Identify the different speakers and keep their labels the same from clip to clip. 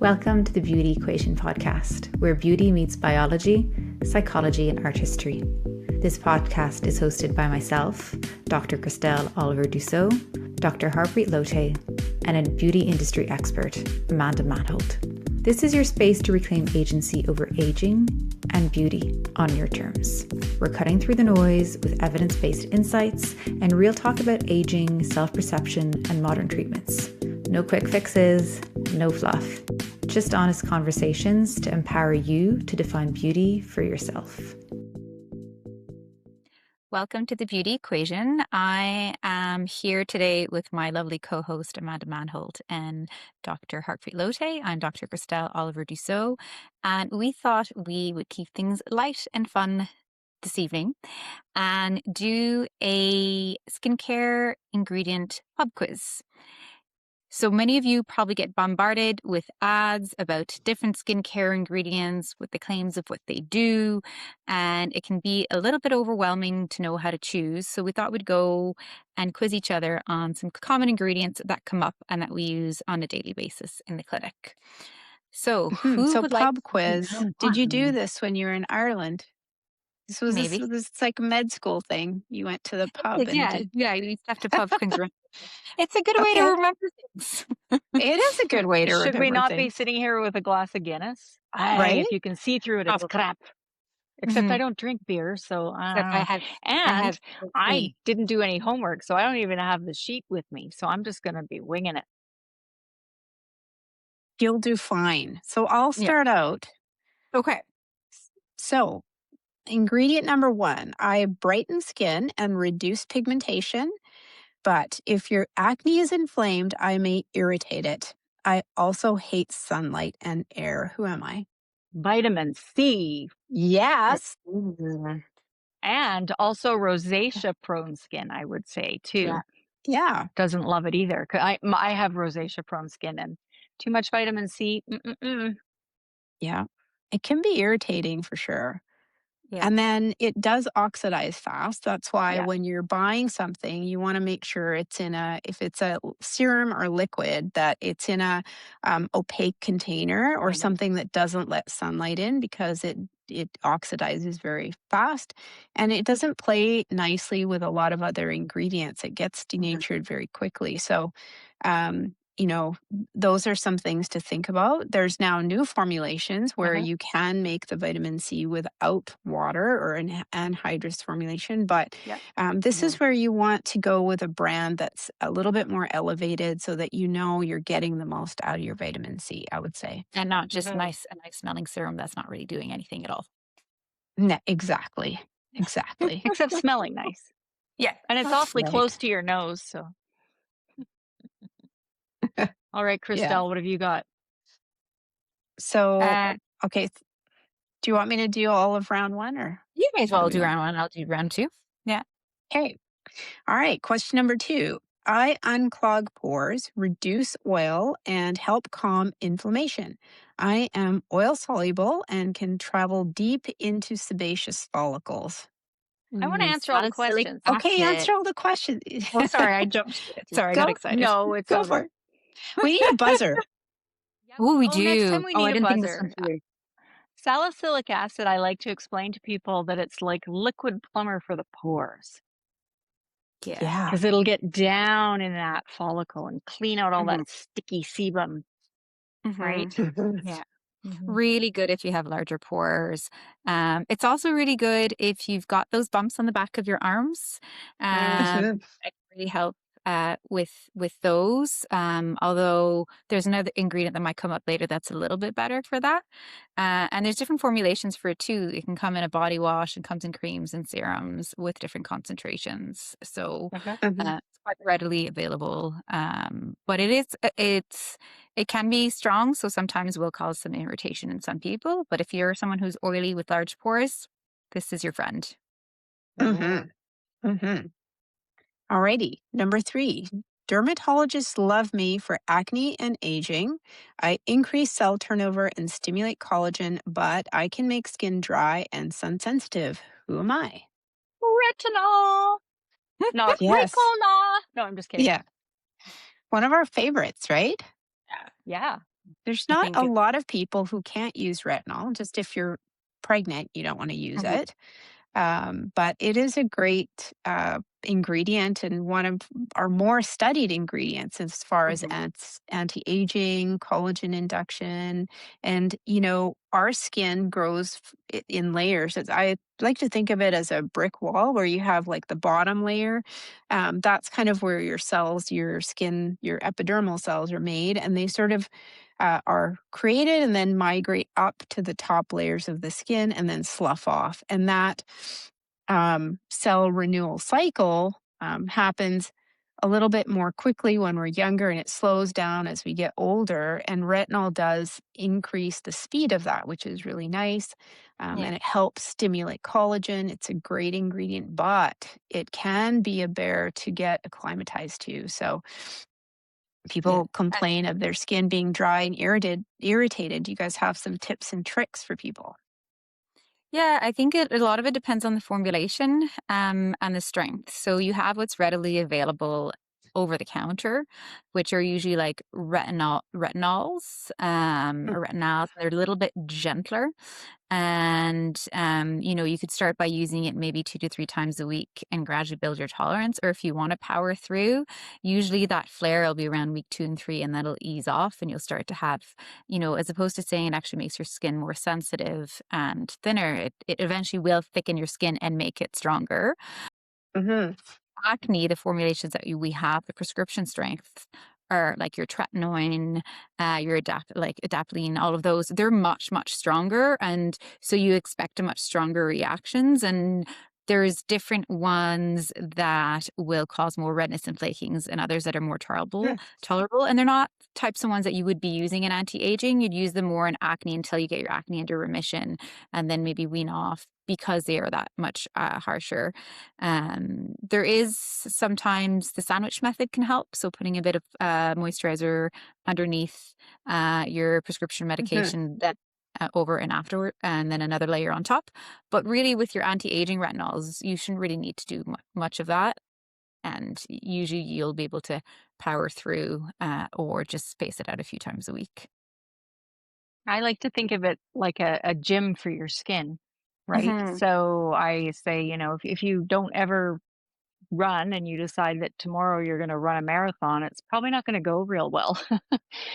Speaker 1: Welcome to the Beauty Equation podcast, where beauty meets biology, psychology, and art history. This podcast is hosted by myself, Dr. Christelle Oliver-Dussault, Dr. Harpreet Lotay, and a beauty industry expert, Amanda Manholt. This is your space to reclaim agency over aging and beauty on your terms. We're cutting through the noise with evidence-based insights and real talk about aging, self-perception, and modern treatments. No quick fixes, no fluff. Just honest conversations to empower you to define beauty for yourself. Welcome to the Beauty Equation. I am here today with my lovely co-host Amanda Manholt and Dr. Harpreet Lotay. I'm Dr. Christelle Oliver-Dussault, and we thought we would keep things light and fun this evening and do a skincare ingredient pub quiz. So many of you probably get bombarded with ads about different skincare ingredients with the claims of what they do, and it can be a little bit overwhelming to know how to choose. So we thought we'd go and quiz each other on some common ingredients that come up and that we use on a daily basis in the clinic. So who would
Speaker 2: pub
Speaker 1: like
Speaker 2: quiz. Did you do this when you were in Ireland?
Speaker 1: Maybe.
Speaker 2: This was like a med school thing. You went to the pub and did.
Speaker 1: Yeah, you used to have to pub quiz. It's a good way to
Speaker 2: Okay.
Speaker 1: remember things.
Speaker 2: It is a good way to
Speaker 3: Should we
Speaker 2: remember
Speaker 3: not be
Speaker 2: things.
Speaker 3: sitting here with a glass of Guinness?
Speaker 2: Right?
Speaker 3: If you can see through it, it's
Speaker 1: Probably.
Speaker 3: crap. Except
Speaker 1: Mhm.
Speaker 3: I don't drink beer, so I
Speaker 1: Except
Speaker 3: don't know. And I
Speaker 1: tea.
Speaker 3: didn't do any homework, so I don't even have the sheet with me. So I'm just going to be winging it.
Speaker 2: You'll do fine. So I'll
Speaker 1: Yeah.
Speaker 2: start out.
Speaker 1: Okay.
Speaker 2: So, ingredient number 1, I brighten skin and reduce pigmentation. But if your acne is inflamed, I may irritate it. I also hate sunlight and air. Who am I?
Speaker 3: Vitamin C.
Speaker 2: Yes.
Speaker 3: And also rosacea prone skin, I would say, too.
Speaker 2: Yeah.
Speaker 3: Doesn't love it either. I have rosacea prone skin, and too much vitamin C.
Speaker 2: Yeah. It can be irritating for sure.
Speaker 1: Yeah.
Speaker 2: And then it does oxidize fast. That's why
Speaker 3: Yeah.
Speaker 2: when you're buying something, you want to make sure it's if it's a serum or liquid, that it's in a opaque container or
Speaker 3: Mhm.
Speaker 2: something that doesn't let sunlight in, because it oxidizes very fast, and it doesn't play nicely with a lot of other ingredients. It gets denatured very quickly. So, those are some things to think about. There's now new formulations where you can make the vitamin C without water, or an anhydrous formulation. But
Speaker 3: Yep.
Speaker 2: this is where you want to go with a brand that's a little bit more elevated, so that you're getting the most out of your vitamin C, I would say.
Speaker 1: And not just a nice smelling serum that's not really doing anything at all.
Speaker 2: Exactly.
Speaker 3: Except smelling nice.
Speaker 1: Yeah.
Speaker 3: And it's awfully
Speaker 2: Right.
Speaker 3: close to your nose, so. All right, Christelle, what have you got?
Speaker 2: So,
Speaker 1: Uh,
Speaker 2: okay. Do you want me to do all of round 1, or?
Speaker 1: You may as well
Speaker 2: How do
Speaker 1: do
Speaker 2: we
Speaker 1: round 1. I'll do round 2. Yeah.
Speaker 2: Okay. All right. Question number 2. I unclog pores, reduce oil, and help calm inflammation. I am oil soluble and can travel deep into sebaceous follicles.
Speaker 3: I want to answer all the
Speaker 1: Salicylic
Speaker 3: questions.
Speaker 2: Okay,
Speaker 1: acid.
Speaker 2: answer all the questions.
Speaker 1: Oh, sorry, I jumped. Sorry, I got excited.
Speaker 3: No, it's
Speaker 2: Go
Speaker 3: over.
Speaker 2: for it. We need a buzzer.
Speaker 1: Oh, we
Speaker 3: Next
Speaker 1: do.
Speaker 3: time we
Speaker 1: I
Speaker 3: need a
Speaker 1: didn't think this
Speaker 3: buzzer.
Speaker 1: one through.
Speaker 3: Salicylic acid, I like to explain to people that it's like liquid plumber for the pores.
Speaker 1: Yeah.
Speaker 3: Because it'll get down in that follicle and clean out all that sticky sebum, right?
Speaker 1: Yeah. Really good if you have larger pores. It's also really good if you've got those bumps on the back of your arms. It can really help with those. Although there's another ingredient that might come up later that's a little bit better for that. And there's different formulations for it too. It can come in a body wash and comes in creams and serums with different concentrations. So it's quite readily available. But it can be strong, so sometimes will cause some irritation in some people. But if you're someone who's oily with large pores, this is your friend.
Speaker 2: Alrighty. Number 3. Dermatologists love me for acne and aging. I increase cell turnover and stimulate collagen, but I can make skin dry and sun sensitive. Who am I?
Speaker 3: Retinol. Not
Speaker 2: Yes.
Speaker 3: Ricola. No, I'm just kidding.
Speaker 2: Yeah. One of our favorites, right?
Speaker 3: Yeah.
Speaker 2: There's
Speaker 1: I
Speaker 2: not
Speaker 1: think
Speaker 2: a
Speaker 1: it's
Speaker 2: lot of people who can't use retinol. Just if you're pregnant, you don't want to use
Speaker 1: Mhm.
Speaker 2: it. But it is a great ingredient and one of our more studied ingredients as far as
Speaker 1: Mhm.
Speaker 2: anti-aging, collagen induction, and our skin grows in layers. I like to think of it as a brick wall where you have like the bottom layer. That's kind of where your cells, your skin, your epidermal cells are made, and they sort of are created and then migrate up to the top layers of the skin and then slough off. And that cell renewal cycle happens a little bit more quickly when we're younger and it slows down as we get older. And retinol does increase the speed of that, which is really nice.
Speaker 1: Yeah.
Speaker 2: And it helps stimulate collagen. It's a great ingredient, but it can be a bear to get acclimatized to. So
Speaker 1: Yeah.
Speaker 2: people complain of their skin being dry and irritated. Do you guys have some tips and tricks for people?
Speaker 1: Yeah, I think a lot of it depends on the formulation, and the strength. So you have what's readily available over the counter, which are usually like retinols,
Speaker 2: Mm.
Speaker 1: or retinals. They're a little bit gentler. And, you could start by using it maybe 2 to 3 times a week and gradually build your tolerance. Or if you wanna power through, usually that flare will be around week 2 and 3, and that'll ease off, and you'll start to have, as opposed to saying it actually makes your skin more sensitive and thinner, it eventually will thicken your skin and make it stronger.
Speaker 2: Mhm.
Speaker 1: Acne, the formulations that we have, the prescription strength are like your tretinoin, your adapalene, all of those, they're much, much stronger. And so you expect a much stronger reactions. And there's different ones that will cause more redness and flakings and others that are more
Speaker 2: Mm.
Speaker 1: tolerable. And they're not types of ones that you would be using in anti-aging. You'd use them more in acne until you get your acne into remission and then maybe wean off because they are that much harsher. There is sometimes the sandwich method can help. So putting a bit of moisturizer underneath your prescription
Speaker 2: Mhm.
Speaker 1: medication that over and afterward, and then another layer on top. But really, with your anti-aging retinols, you shouldn't really need to do much of that. And usually, you'll be able to power through, or just space it out a few times a week.
Speaker 3: I like to think of it like a gym for your skin, right?
Speaker 1: Hmm.
Speaker 3: So I say, if you don't ever run and you decide that tomorrow you're going to run a marathon, it's probably not going to go real well.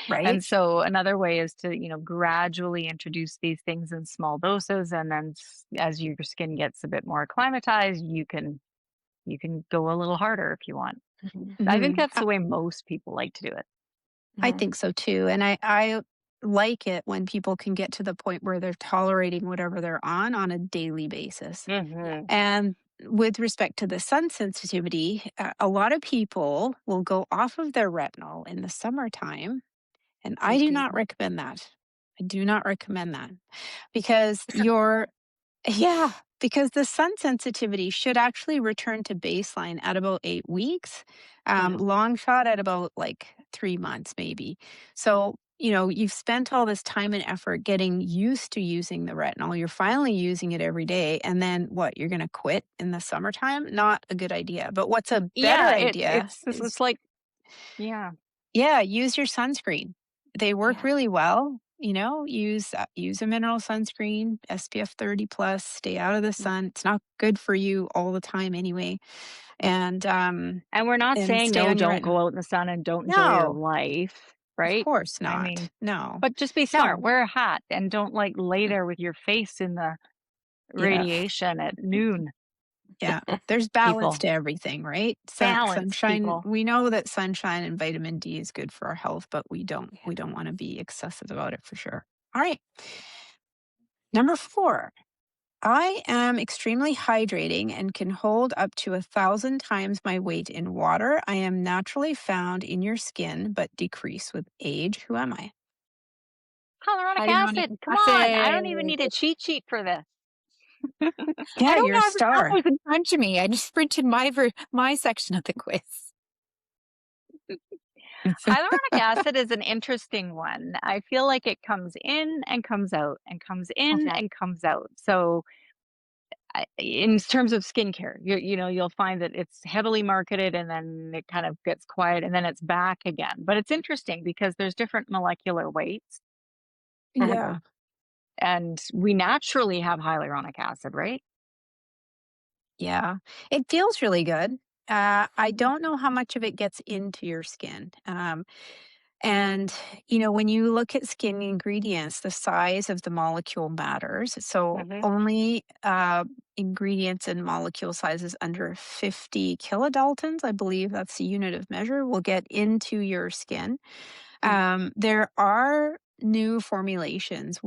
Speaker 2: Right?
Speaker 3: And so another way is to, gradually introduce these things in small doses. And then as your skin gets a bit more acclimatized, you can go a little harder if you want. I think
Speaker 2: Mhm.
Speaker 3: that's the way most people like to do it.
Speaker 2: I
Speaker 1: Hmm.
Speaker 2: think so too. And I like it when people can get to the point where they're tolerating whatever they're on a daily basis.
Speaker 1: Yeah.
Speaker 3: Hmm.
Speaker 2: And with respect to the sun sensitivity, a lot of people will go off of their retinol in the summertime. And I do
Speaker 1: Okay.
Speaker 2: not recommend that. I do not recommend that because your yeah, because the sun sensitivity should actually return to baseline at about 8 weeks,
Speaker 1: Mhm.
Speaker 2: long shot at about like 3 months, maybe. So, you've spent all this time and effort getting used to using the retinol. You're finally using it every day. And then what? You're going to quit in the summertime? Not a good idea. But what's a better
Speaker 3: Yeah,
Speaker 2: idea is
Speaker 3: it's like, yeah.
Speaker 2: yeah, use your sunscreen. They work
Speaker 1: Yeah.
Speaker 2: really well. Use a mineral sunscreen, SPF 30 plus. Stay out of the
Speaker 1: Mm.
Speaker 2: sun. It's not good for you all the time anyway. And
Speaker 3: And we're not saying,
Speaker 2: stay
Speaker 3: no,
Speaker 2: on your
Speaker 3: don't
Speaker 2: retina.
Speaker 3: go out in the sun and don't enjoy your
Speaker 2: No,
Speaker 3: life,
Speaker 2: of
Speaker 3: right?
Speaker 2: course
Speaker 3: I mean,
Speaker 2: not. No,
Speaker 3: but just be smart.
Speaker 2: no.
Speaker 3: Wear a hat and don't like lay
Speaker 2: Mm,
Speaker 3: there with your face in the
Speaker 2: yeah,
Speaker 3: radiation at noon.
Speaker 2: yeah. There's balance
Speaker 3: People,
Speaker 2: to everything, right?
Speaker 3: balance
Speaker 2: Sunshine.
Speaker 3: people.
Speaker 2: We know that sunshine and vitamin D is good for our health, but we don't
Speaker 1: Yeah.
Speaker 2: we don't want to be excessive about it for sure. All right. Number 4. I am extremely hydrating and can hold up to 1,000 times my weight in water. I am naturally found in your skin, but decrease with age. Who am I?
Speaker 3: Hyaluronic
Speaker 1: Hyaluronic
Speaker 3: acid. Come on. I don't even
Speaker 1: acid.
Speaker 3: need a cheat sheet for this.
Speaker 1: I
Speaker 2: Yeah,
Speaker 1: don't
Speaker 2: you're a
Speaker 1: have the
Speaker 2: star.
Speaker 1: numbers in front of me. I just printed my section of the quiz.
Speaker 3: Hyaluronic acid is an interesting one. I feel like it comes in and comes out and comes in
Speaker 1: Okay.
Speaker 3: and comes out. So in terms of skincare, you'll find that it's heavily marketed and then it kind of gets quiet and then it's back again. But it's interesting because there's different molecular weights
Speaker 2: Yeah.
Speaker 3: and we naturally have hyaluronic acid, right?
Speaker 2: Yeah. It feels really good. I
Speaker 3: Mhm.
Speaker 2: don't know how much of it gets into your skin. And, when you look at skin ingredients, the size of the molecule matters. So
Speaker 3: Mhm.
Speaker 2: only ingredients and molecule sizes under 50 kilodaltons, I believe that's the unit of measure, will get into your skin.
Speaker 3: Mhm.
Speaker 2: There are new formulations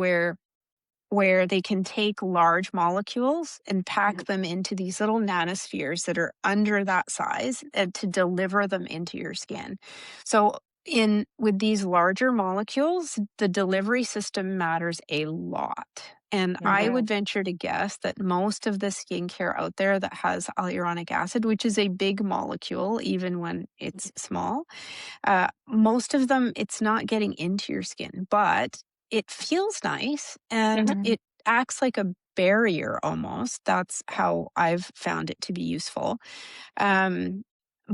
Speaker 2: where they can take large molecules and pack
Speaker 3: Mhm.
Speaker 2: them into these little nanospheres that are under that size and to deliver them into your skin. So in with these larger molecules, the delivery system matters a lot. And I
Speaker 3: Mhm.
Speaker 2: would venture to guess that most of the skincare out there that has hyaluronic acid, which is a big molecule, even when it's small, most of them, it's not getting into your skin, but it feels nice and
Speaker 3: Mhm.
Speaker 1: Mhm.
Speaker 2: it acts like a barrier almost. That's how I've found it to be useful. Um,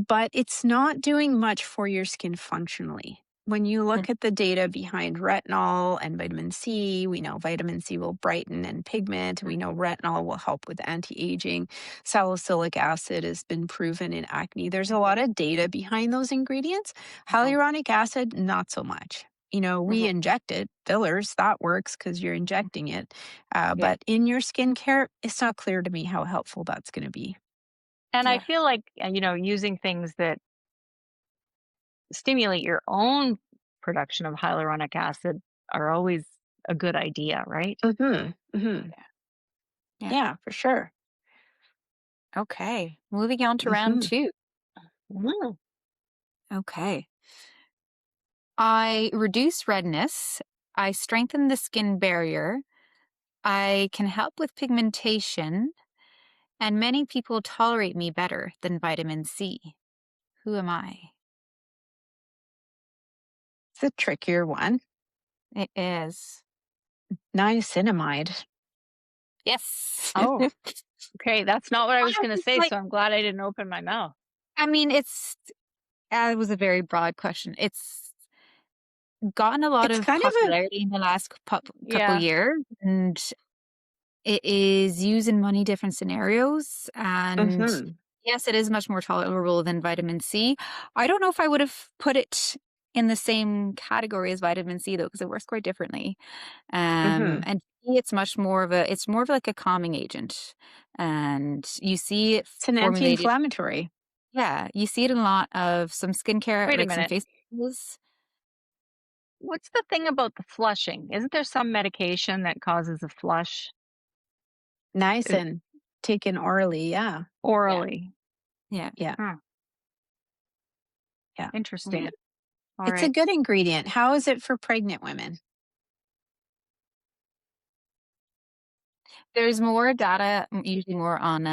Speaker 2: but it's not doing much for your skin functionally. When you look at the data behind retinol and vitamin C, we know vitamin C will brighten and pigment. We know retinol will help with anti aging. Salicylic acid has been proven in acne. There's a lot of data behind those ingredients.
Speaker 3: Mhm.
Speaker 2: Hyaluronic acid, not so much. We
Speaker 3: Mhm.
Speaker 2: inject it, fillers, that works because you're injecting it.
Speaker 3: Yeah.
Speaker 2: But in your skincare, it's not clear to me how helpful that's going to be.
Speaker 3: And I
Speaker 1: Yeah.
Speaker 3: feel like, using things that stimulate your own production of hyaluronic acid are always a good idea, right?
Speaker 2: Hmm. Hmm.
Speaker 1: Yeah. Yeah.
Speaker 2: Yeah, for sure.
Speaker 1: Okay. Moving on to round
Speaker 2: Hmm.
Speaker 1: two.
Speaker 3: Mm.
Speaker 1: Okay. I reduce redness. I strengthen the skin barrier. I can help with pigmentation. And many people tolerate me better than vitamin C. Who am I?
Speaker 2: It's a trickier one.
Speaker 1: It is.
Speaker 2: Niacinamide.
Speaker 1: Yes.
Speaker 3: Oh, okay. That's not what I was
Speaker 1: I
Speaker 3: going to
Speaker 1: was
Speaker 3: say.
Speaker 1: like,
Speaker 3: So I'm glad I didn't open my mouth.
Speaker 1: I mean, it was a very broad question. It's gotten a lot
Speaker 2: It's
Speaker 1: of
Speaker 2: kind of a
Speaker 1: popularity in the last couple
Speaker 3: Yeah.
Speaker 1: years, and it is used in many different scenarios. And
Speaker 2: mhm,
Speaker 1: yes, it is much more tolerable than vitamin C. I don't know if I would have put it in the same category as vitamin C though, because it works quite differently.
Speaker 2: mhm.
Speaker 1: And it's more of like a calming agent, and you see it
Speaker 2: It's an
Speaker 1: formulated.
Speaker 2: anti-inflammatory.
Speaker 1: Yeah, you see it in a lot of some skincare,
Speaker 3: Wait a
Speaker 1: like some
Speaker 3: minute.
Speaker 1: face tools.
Speaker 3: What's the thing about the flushing? Isn't there some medication that causes a flush uh,
Speaker 2: Niacin taken orally, yeah.
Speaker 1: Yeah,
Speaker 3: orally?
Speaker 1: yeah,
Speaker 2: Yeah,
Speaker 3: Huh.
Speaker 2: yeah.
Speaker 1: yeah.
Speaker 3: Interesting. All
Speaker 2: It's a
Speaker 3: right.
Speaker 2: good ingredient. How is it for pregnant women?
Speaker 1: There's more data, usually more on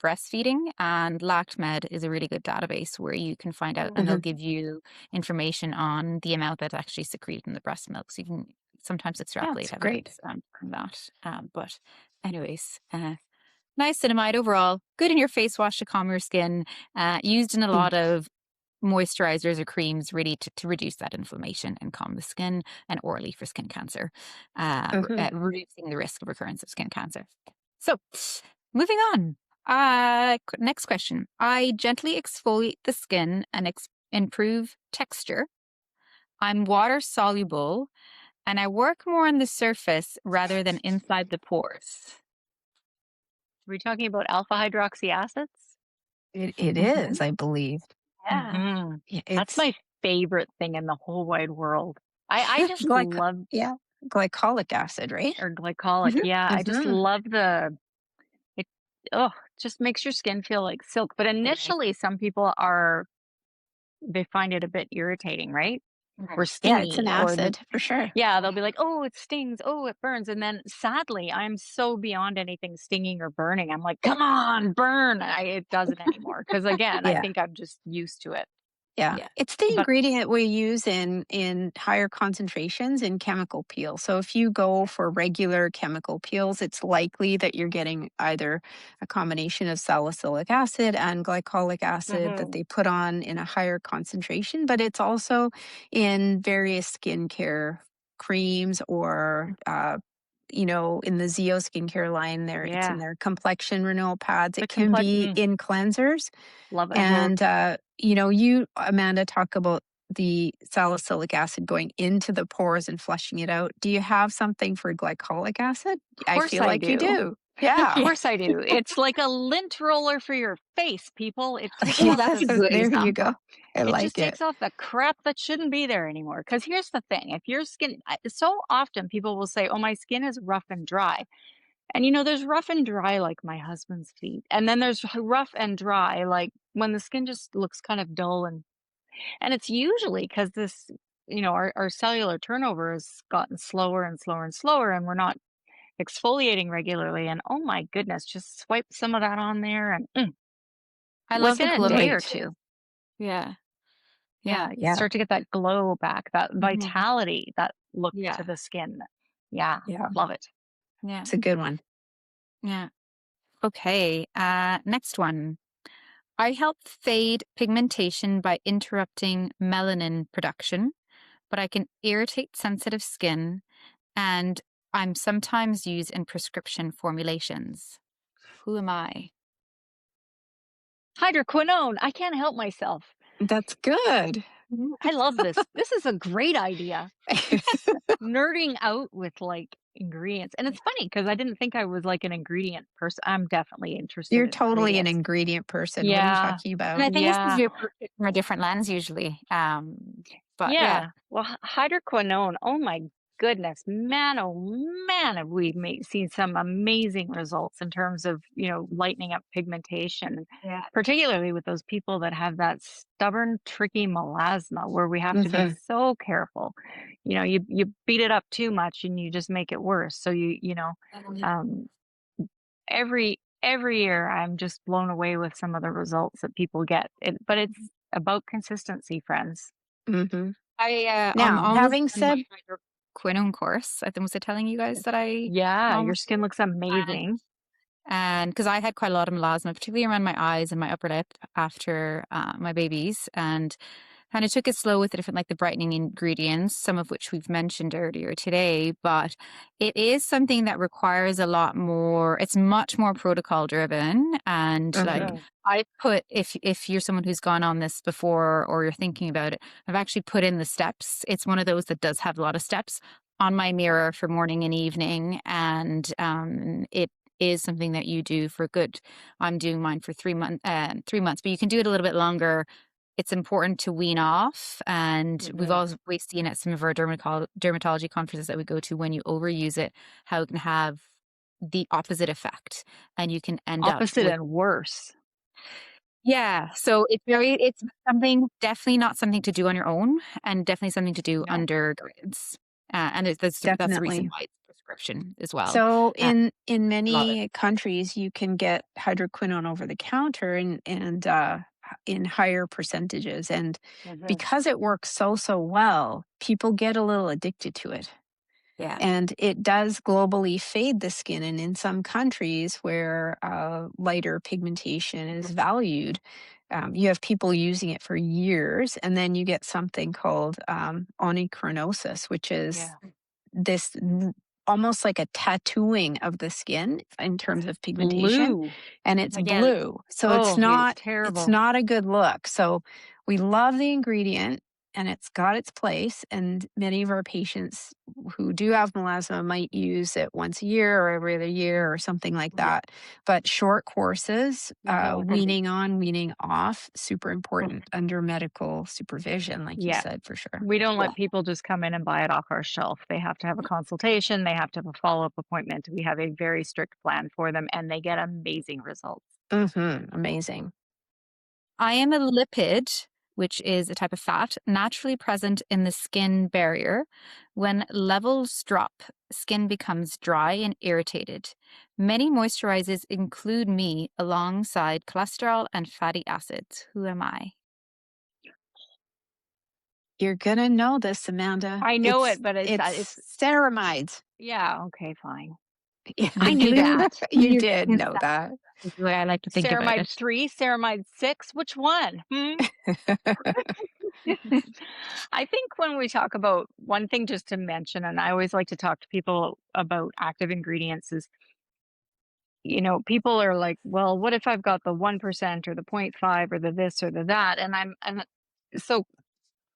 Speaker 1: breastfeeding, and LactMed is a really good database where you can find out, and they'll
Speaker 2: Mhm.
Speaker 1: give you information on the amount that's actually secreted in the breast milk. So you can sometimes extrapolate
Speaker 2: That's great.
Speaker 1: evidence from that. But, anyways, niacinamide overall, good in your face wash to calm your skin, used in a
Speaker 2: Mm,
Speaker 1: lot of moisturizers or creams really to reduce that inflammation and calm the skin, and orally for skin cancer,
Speaker 2: mhm.
Speaker 1: reducing the risk of recurrence of skin cancer. So, moving on. Next question. I gently exfoliate the skin and improve texture. I'm water soluble and I work more on the surface rather than inside the pores.
Speaker 3: Are we talking about alpha hydroxy acids?
Speaker 2: It
Speaker 1: Hmm.
Speaker 2: is, I believe.
Speaker 1: Yeah.
Speaker 2: Yeah,
Speaker 3: That's
Speaker 2: it's
Speaker 3: my favorite thing in the whole wide world. I just
Speaker 2: glyc
Speaker 3: love
Speaker 2: yeah, glycolic acid, right?
Speaker 3: or glycolic.
Speaker 1: Hmm.
Speaker 3: Yeah, I just
Speaker 2: Mhm.
Speaker 3: love it. Oh, just makes your skin feel like silk. But initially, some people they find it a bit irritating, right? Or
Speaker 2: Yeah, it's an
Speaker 3: stingy,
Speaker 2: acid for sure.
Speaker 3: yeah, they'll
Speaker 1: Yeah.
Speaker 3: be like, oh, it stings, oh, it burns. And then sadly, I'm so beyond anything stinging or burning. I'm like, come on, burn. It doesn't anymore. Because again, I
Speaker 2: Yeah.
Speaker 3: think I'm just used to it.
Speaker 2: Yeah.
Speaker 1: Yeah.
Speaker 2: It's the
Speaker 3: But
Speaker 2: ingredient we use in higher concentrations in chemical peel. So if you go for regular chemical peels, it's likely that you're getting either a combination of salicylic acid and glycolic acid that
Speaker 3: Mhm.
Speaker 2: they put on in a higher concentration, but it's also in various skincare creams or in the Zeo skincare line there, it's in
Speaker 3: Yeah,
Speaker 2: their complexion renewal pads.
Speaker 3: the
Speaker 2: It can
Speaker 3: complex
Speaker 2: be in cleansers.
Speaker 3: love it.
Speaker 1: Mhm.
Speaker 2: And, you, Amanda, talk about the salicylic acid going into the pores and flushing it out. Do you have something for glycolic acid?
Speaker 3: Of
Speaker 2: I
Speaker 3: course
Speaker 2: feel
Speaker 3: I
Speaker 2: like you
Speaker 3: do.
Speaker 2: do.
Speaker 3: Of
Speaker 2: Yeah.
Speaker 1: Yeah.
Speaker 3: course I do. It's like a lint roller for your face, people. It takes
Speaker 1: Oh,
Speaker 3: off
Speaker 1: that's
Speaker 3: the
Speaker 1: a good
Speaker 2: There you
Speaker 1: example.
Speaker 2: go. I
Speaker 3: it
Speaker 2: like
Speaker 3: just
Speaker 2: it.
Speaker 3: takes off the crap that shouldn't be there anymore. Because here's the thing: if your skin, so often people will say, "Oh, my skin is rough and dry," and there's rough and dry like my husband's feet, and then there's rough and dry like when the skin just looks kind of dull, and it's usually because this, our cellular turnover has gotten slower and slower and slower, and we're not exfoliating regularly. And oh my goodness, just swipe some of that on there, and
Speaker 1: I love the
Speaker 3: within a day
Speaker 1: glow
Speaker 3: or
Speaker 2: Right.
Speaker 1: too.
Speaker 3: two,
Speaker 1: Yeah. Yeah.
Speaker 3: yeah, you
Speaker 2: Yeah.
Speaker 3: start to get that glow back, that
Speaker 1: Mhm.
Speaker 3: vitality, that look to
Speaker 1: Yeah.
Speaker 3: the skin. Yeah,
Speaker 2: Yeah.
Speaker 3: love it.
Speaker 1: Yeah.
Speaker 2: It's a good one.
Speaker 1: Yeah. Okay. Next one. I help fade pigmentation by interrupting melanin production, but I can irritate sensitive skin, and I'm sometimes used in prescription formulations. Who am I?
Speaker 3: Hydroquinone, I can't help myself.
Speaker 2: That's good.
Speaker 3: I love this. This is a great idea. Nerding out with like ingredients. And it's funny because I didn't think I was like an ingredient person. I'm definitely interested
Speaker 2: You're
Speaker 3: in
Speaker 2: totally an
Speaker 3: ingredients.
Speaker 2: ingredient person. What are you
Speaker 3: Yeah.
Speaker 2: talking
Speaker 1: And
Speaker 2: about?
Speaker 1: I think it's because
Speaker 3: Yeah.
Speaker 1: we approach it from a different lens usually. But yeah,
Speaker 3: Yeah. Well, hydroquinone, oh my goodness, man, oh man, have we seen some amazing results in terms of, lightening up pigmentation,
Speaker 1: yeah,
Speaker 3: particularly with those people that have that stubborn, tricky melasma where we have to be
Speaker 2: Mhm.
Speaker 3: so careful. You beat it up too much and you just make it worse. So
Speaker 1: Mhm.
Speaker 3: um, every year I'm just blown away with some of the results that people get. But it's about consistency, friends.
Speaker 2: Mhm.
Speaker 1: I'm
Speaker 2: Now,
Speaker 1: almost
Speaker 2: having
Speaker 1: done my
Speaker 2: said
Speaker 1: hydroquinone course. I think was I telling you guys that I
Speaker 3: Yeah, your
Speaker 1: almost
Speaker 3: skin looks amazing.
Speaker 1: and because I had quite a lot of melasma, particularly around my eyes and my upper lip after my babies, and kind of took it slow with the different, like the brightening ingredients, some of which we've mentioned earlier today. But it is something that requires a lot more. It's much more protocol driven, and like
Speaker 2: Mhm.
Speaker 3: Mhm.
Speaker 1: I put, if you're someone who's gone on this before or you're thinking about it, I've actually put in the steps. It's one of those that does have a lot of steps on my mirror for morning and evening, and it is something that you do for good. I'm doing mine for 3 months, but you can do it a little bit longer. It's important to wean off, and
Speaker 3: Mhm.
Speaker 1: we've seen at some of our dermatology conferences that we go to, when you overuse it, how it can have the opposite effect, and you can end up
Speaker 3: Opposite
Speaker 1: with
Speaker 3: and worse.
Speaker 1: yeah. So it's something, definitely not something to do on your own, and definitely something to do
Speaker 3: No.
Speaker 1: under guidance. And that's the reason
Speaker 2: Definitely.
Speaker 1: why it's prescription as well.
Speaker 2: So
Speaker 1: Uh,
Speaker 2: in
Speaker 1: love it.
Speaker 2: many countries, you can get hydroquinone over the counter and in higher percentages. And
Speaker 3: Mhm.
Speaker 2: because it works so well, people get a little addicted to it.
Speaker 1: Yeah.
Speaker 2: And it does globally fade the skin. And in some countries where lighter pigmentation is valued, you have people using it for years, and then you get something called onychronosis, which is
Speaker 3: Yeah.
Speaker 2: almost like a tattooing of the skin in terms of pigmentation,
Speaker 3: Blue.
Speaker 2: and it's
Speaker 1: Again,
Speaker 2: blue, so it's
Speaker 3: Oh, it's
Speaker 2: not it's
Speaker 3: terrible.
Speaker 2: not a good look. So we love the ingredient, and it's got its place, and many of our patients who do have melasma might use it once a year or every other year or something like
Speaker 1: yeah.
Speaker 2: that. But short courses,
Speaker 3: Mhm.
Speaker 2: weaning on, weaning off, super important under medical supervision, like you
Speaker 3: Yeah.
Speaker 2: said, for sure.
Speaker 3: We don't
Speaker 1: Yeah.
Speaker 3: let people just come in and buy it off our shelf. They have to have a consultation, they have to have a follow-up appointment. We have a very strict plan for them, and they get amazing results.
Speaker 2: Amazing.
Speaker 1: I am a lipid, which is a type of fat naturally present in the skin barrier. When levels drop, skin becomes dry and irritated. Many moisturizers include me alongside cholesterol and fatty acids. Who am I?
Speaker 2: You're gonna know this, Amanda.
Speaker 3: I know
Speaker 2: It's
Speaker 3: it, but it's
Speaker 2: it's ceramides.
Speaker 3: yeah, okay, fine.
Speaker 2: Yeah,
Speaker 3: I
Speaker 2: I
Speaker 3: knew
Speaker 2: knew
Speaker 3: that.
Speaker 2: you
Speaker 1: Your
Speaker 2: did
Speaker 1: skin
Speaker 2: know that.
Speaker 1: is the way I like to think about
Speaker 3: Ceramide
Speaker 1: it.
Speaker 3: 3, ceramide 6, which one? Hmm? I think when we talk about one thing just to mention, and I always like to talk to people about active ingredients is, people are like, well, what if I've got the 1% or the 0.5 or the this or the that? And so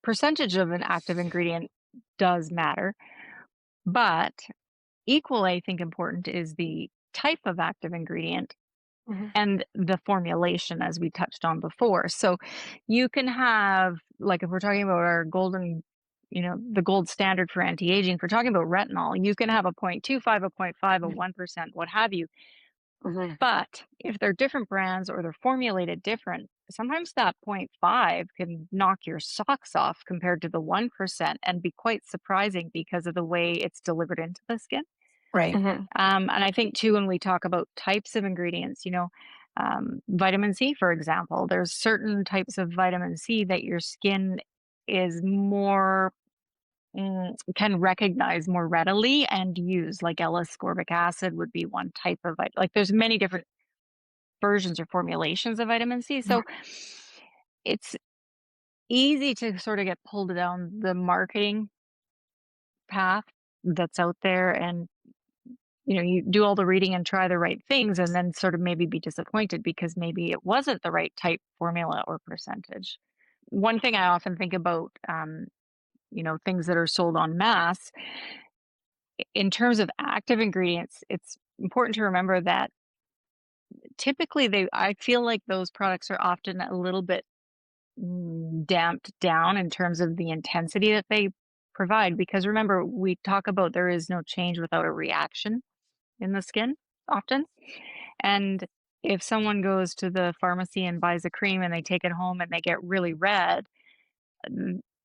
Speaker 3: percentage of an active ingredient does matter, but equally, I think important is the type of active ingredient
Speaker 2: Mhm,
Speaker 3: and the formulation, as we touched on before. So you can have, like, if we're talking about our the gold standard for anti-aging, if we're talking about retinol, you can have a 0.25, a point 0.5, a 1%, what have you.
Speaker 2: mhm.
Speaker 3: But if they're different brands or they're formulated different, sometimes that point 0.5 can knock your socks off compared to the 1% and be quite surprising because of the way it's delivered into the skin.
Speaker 2: Right.
Speaker 3: And I think too, when we talk about types of ingredients, vitamin C, for example, there's certain types of vitamin C that your skin is more can recognize more readily and use. Like L-ascorbic acid would be one type of like. There's many different versions or formulations of vitamin C, so it's easy to sort of get pulled down the marketing path that's out there and you do all the reading and try the right things and then sort of maybe be disappointed because maybe it wasn't the right type, formula, or percentage. One thing I often think about, things that are sold en masse, in terms of active ingredients, it's important to remember that typically I feel like those products are often a little bit damped down in terms of the intensity that they provide. Because remember, we talk about there is no change without a reaction in the skin often. And if someone goes to the pharmacy and buys a cream and they take it home and they get really red,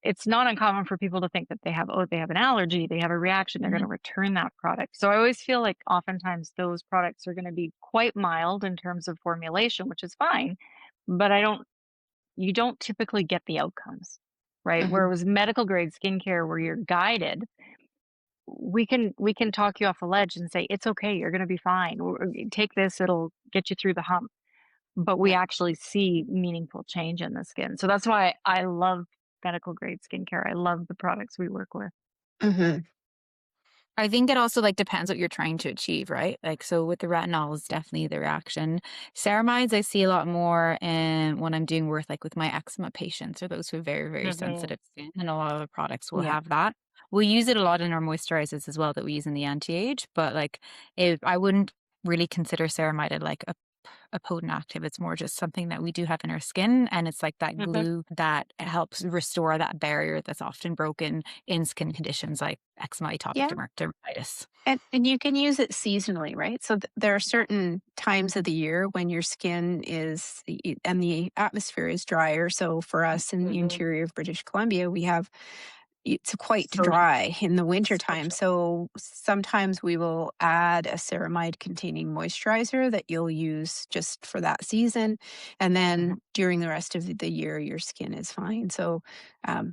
Speaker 3: it's not uncommon for people to think that they have an allergy, they have a reaction, they're going to
Speaker 2: Mhm,
Speaker 3: return that product. So I always feel like oftentimes those products are going to be quite mild in terms of formulation, which is fine, but you don't typically get the outcomes, right?
Speaker 2: mhm.
Speaker 3: Whereas medical grade skincare where you're guided, we can talk you off a ledge and say it's okay, you're going to be fine, or take this, it'll get you through the hump, but we
Speaker 2: Yeah.
Speaker 3: actually see meaningful change in the skin. So that's why I love medical grade skincare. I love the products we work with.
Speaker 2: Mhm.
Speaker 1: I think it also like depends what you're trying to achieve, right? Like so with the retinol is definitely the reaction. Ceramides I see a lot more in when I'm doing work like with my eczema patients or those who have very, very
Speaker 3: Hmm.
Speaker 1: sensitive skin, and a lot of the products will
Speaker 3: Yeah.
Speaker 1: have that. We use it a lot in our moisturizers as well that we use in the anti-age, but like if I wouldn't really consider ceramide like a potent active. It's more just something that we do have in our skin, and it's like that
Speaker 3: Hmm.
Speaker 1: glue that helps restore that barrier that's often broken in skin conditions like eczema, atopic
Speaker 2: Yeah.
Speaker 1: dermatitis.
Speaker 2: And you can use it seasonally, right? So there are certain times of the year when your skin and the atmosphere is drier. So for us in the
Speaker 3: Hmm.
Speaker 2: interior of British Columbia, it's quite
Speaker 3: So,
Speaker 2: dry in the winter
Speaker 3: so
Speaker 2: time.
Speaker 3: true.
Speaker 2: So sometimes we will add a ceramide containing moisturizer that you'll use just for that season. And
Speaker 3: Hmm.
Speaker 2: then during the rest of the year, your skin is fine. So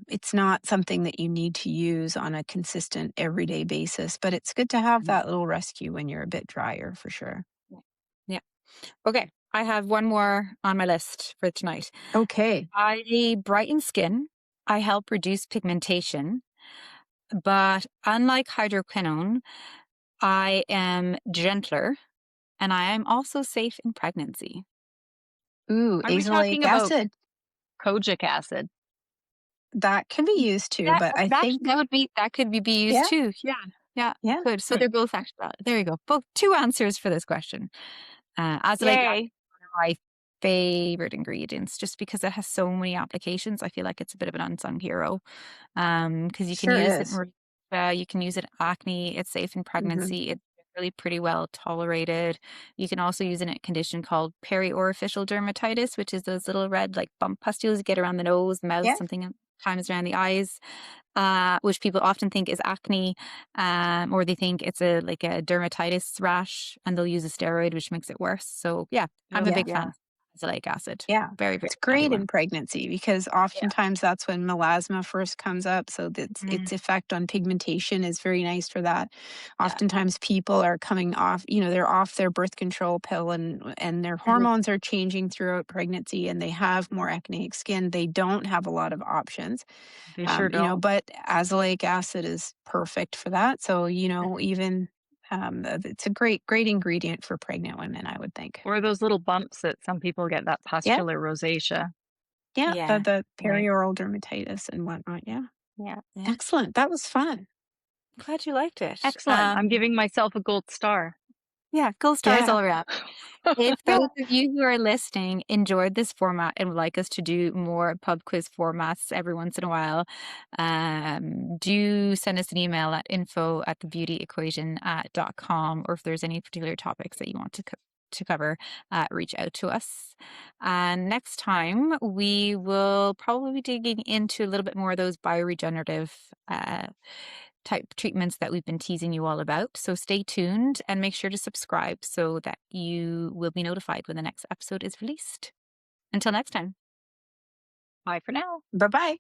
Speaker 2: it's not something that you need to use on a consistent everyday basis, but it's good to have
Speaker 1: Mhm.
Speaker 2: that little rescue when you're a bit drier for sure.
Speaker 1: Yeah. Okay. I have one more on my list for tonight.
Speaker 2: Okay.
Speaker 1: I brighten skin. I help reduce pigmentation, but unlike hydroquinone, I am gentler and I am also safe in pregnancy.
Speaker 2: Ooh,
Speaker 3: Are we talking
Speaker 2: azelaic
Speaker 3: about
Speaker 2: acid.
Speaker 3: kojic acid?
Speaker 2: That can be used too,
Speaker 1: That
Speaker 2: but I think,
Speaker 1: that could be used
Speaker 2: yeah,
Speaker 1: too. Yeah. Yeah.
Speaker 2: yeah.
Speaker 1: Good. So
Speaker 3: Hmm.
Speaker 1: they're both actually there you go. Both two answers for this question. Azelaic acid
Speaker 3: Yay.
Speaker 1: is one of my favorite ingredients just because it has so many applications. I feel like it's a bit of an unsung hero. Because you can
Speaker 2: Sure
Speaker 1: use it in
Speaker 2: is.
Speaker 1: you can use it in acne. It's safe in
Speaker 2: Mhm.
Speaker 1: pregnancy. It's really pretty well tolerated. You can also use it in a condition called periorificial dermatitis, which is those little red like bump pustules you get around the nose, mouth,
Speaker 2: Yeah.
Speaker 1: sometimes around the eyes, which people often think is acne, or they think it's a like a dermatitis rash, and they'll use a steroid, which makes it worse. So yeah, I'm a
Speaker 3: Oh,
Speaker 2: Yeah.
Speaker 1: big
Speaker 3: yeah.
Speaker 1: fan. azelaic acid.
Speaker 2: Yeah,
Speaker 1: Very, very
Speaker 2: it's
Speaker 1: handy
Speaker 2: great
Speaker 1: one.
Speaker 2: in pregnancy because oftentimes that's when melasma first comes up. So that's,
Speaker 1: Mm,
Speaker 2: its effect on pigmentation is very nice for that.
Speaker 1: yeah.
Speaker 2: Oftentimes people are coming off, they're off their birth control pill and their
Speaker 1: Mhm.
Speaker 2: hormones are changing throughout pregnancy and they have more acneic skin. They don't have a lot of options.
Speaker 3: They sure don't.
Speaker 2: But azelaic acid is perfect for that. So,
Speaker 1: Mhm.
Speaker 2: even it's a great, great ingredient for pregnant women, I would think.
Speaker 3: Or those little bumps that some people get, that
Speaker 2: Yeah.
Speaker 3: pustular rosacea,
Speaker 2: Yeah, the
Speaker 1: Yeah.
Speaker 2: the
Speaker 3: right?
Speaker 2: perioral dermatitis and whatnot, yeah.
Speaker 3: Yeah.
Speaker 1: Yeah.
Speaker 2: Excellent, that was fun.
Speaker 1: Glad you liked it.
Speaker 3: Excellent. I'm giving myself a gold star.
Speaker 1: Yeah, gold stars
Speaker 2: Yeah,
Speaker 1: all around. If
Speaker 2: yeah.
Speaker 1: those of you who are listening enjoyed this format and would like us to do more pub quiz formats every once in a while, do send us an email at info@thebeautyequation.com, or if there's any particular topics that you want to cover, reach out to us. And next time we will probably be digging into a little bit more of those bioregenerative type treatments that we've been teasing you all about. So stay tuned and make sure to subscribe so that you will be notified when the next episode is released. Until next time.
Speaker 3: Bye for now.
Speaker 2: Bye-bye.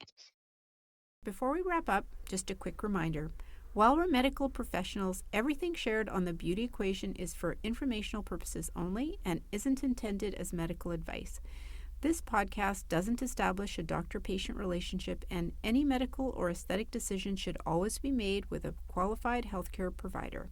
Speaker 2: Before we wrap up, just a quick reminder. While we're medical professionals, everything shared on the Beauty Equation is for informational purposes only and isn't intended as medical advice. This podcast doesn't establish a doctor-patient relationship, and any medical or aesthetic decision should always be made with a qualified healthcare provider.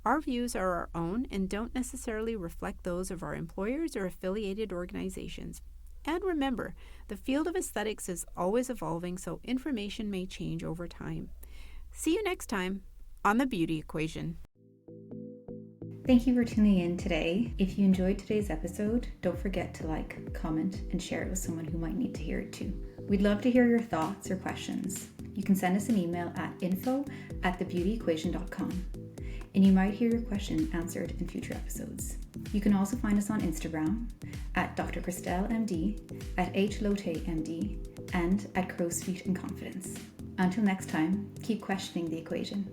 Speaker 2: Our views are our own and don't necessarily reflect those of our employers or affiliated organizations. And remember, the field of aesthetics is always evolving, so information may change over time. See you next time on The Beauty Equation.
Speaker 4: Thank you for tuning in today. If you enjoyed today's episode, don't forget to like, comment, and share it with someone who might need to hear it too. We'd love to hear your thoughts or questions. You can send us an email at info@thebeautyequation.com, and you might hear your question answered in future episodes. You can also find us on Instagram at Dr. Christelle MD, at H. Lotay MD, and at Crow's Feet and Confidence. Until next time, keep questioning the equation.